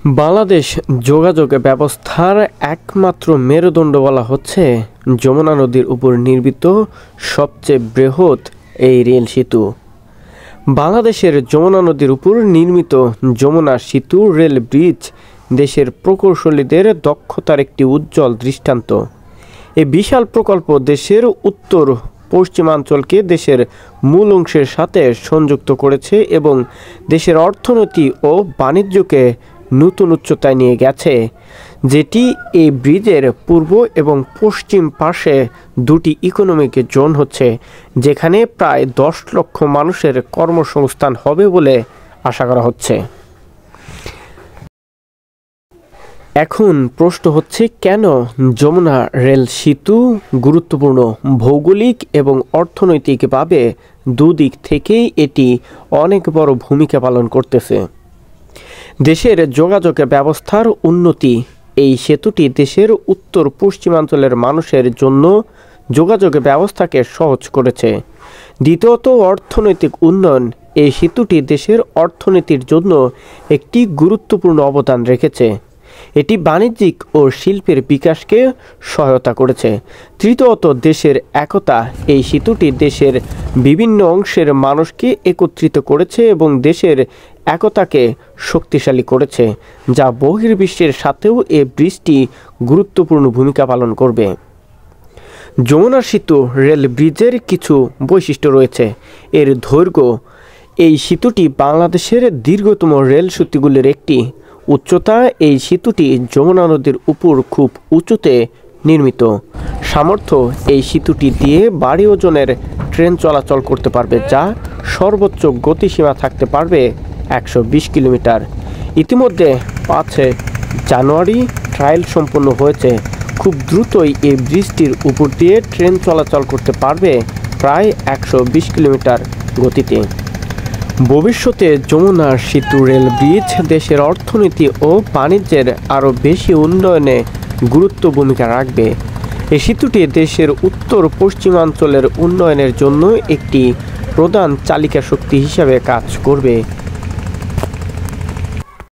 বাংলাদেশ যোগাযোগ ব্যবস্থার একমাত্র মেরুদণ্ড বলা হচ্ছে যমুনা নদীর উপর নির্মিত সবচেয়ে বৃহৎ এই রেল সেতু। বাংলাদেশের যমুনা নদীর উপর নির্মিত যমুনা সেতু রেল ব্রিজ দেশের প্রকৌশলীদের দক্ষতার একটি উজ্জ্বল দৃষ্টান্ত। এই বিশাল প্রকল্প দেশের উত্তর পশ্চিমাঞ্চলকে দেশের মূল অংশের সাথে সংযুক্ত করেছে এবং দেশের অর্থনীতি ও বাণিজ্যকে নতুন উচ্চতায় নিয়ে গেছে, যেটি এই ব্রিজের পূর্ব এবং পশ্চিম পাশে দুটি ইকোনমিক জোন হচ্ছে, যেখানে প্রায় 10 লক্ষ মানুষের কর্মসংস্থান হবে বলে আশা করা হচ্ছে। এখন প্রশ্ন হচ্ছে, কেন যমুনা রেল সেতু গুরুত্বপূর্ণ? ভৌগোলিক এবং অর্থনৈতিকভাবে দুদিক থেকেই এটি অনেক বড় ভূমিকা পালন করতেছে। দেশের যোগাযোগ ব্যবস্থার উন্নতি। এই সেতুটি দেশের উত্তর পশ্চিমাঞ্চলের মানুষের জন্য যোগাযোগ ব্যবস্থাকে সহজ করেছে। দ্বিতীয়ত, অর্থনৈতিক উন্নয়ন। এই সেতুটি দেশের অর্থনীতির জন্য একটি গুরুত্বপূর্ণ অবদান রেখেছে। এটি বাণিজ্যিক ও শিল্পের বিকাশকে সহায়তা করেছে। তৃতীয়ত, দেশের একতা। এই সেতুটি দেশের বিভিন্ন অংশের মানুষকে একত্রিত করেছে এবং দেশের একতাকে শক্তিশালী করেছে, যা বহির্বিশ্বের সাথেও এই ব্রিজটি গুরুত্বপূর্ণ ভূমিকা পালন করবে। যমুনা সেতু রেল ব্রিজের কিছু বৈশিষ্ট্য রয়েছে। এর দৈর্ঘ্য। এই সেতুটি বাংলাদেশের দীর্ঘতম রেল সেতুগুলির একটি। উচ্চতা। এই সেতুটি যমুনা নদীর উপর খুব উঁচুতে নির্মিত। সামর্থ্য। এই সেতুটি দিয়ে ভারী ওজনের ট্রেন চলাচল করতে পারবে, যা সর্বোচ্চ গতিসীমা থাকতে পারবে 120 কিলোমিটার। ইতিমধ্যে 5 জানুয়ারি ট্রায়াল সম্পন্ন হয়েছে। খুব দ্রুতই এই ব্রিজটির উপর দিয়ে ট্রেন চলাচল করতে পারবে প্রায় 120 কিলোমিটার গতিতে। ভবিষ্যতে যমুনা সেতু রেল ব্রিজ দেশের অর্থনীতি ও বাণিজ্যের আরও বেশি উন্নয়নে গুরুত্ব ভূমিকা রাখবে। এই সেতুটি দেশের উত্তর পশ্চিমাঞ্চলের উন্নয়নের জন্য একটি প্রধান চালিকা শক্তি হিসাবে কাজ করবে।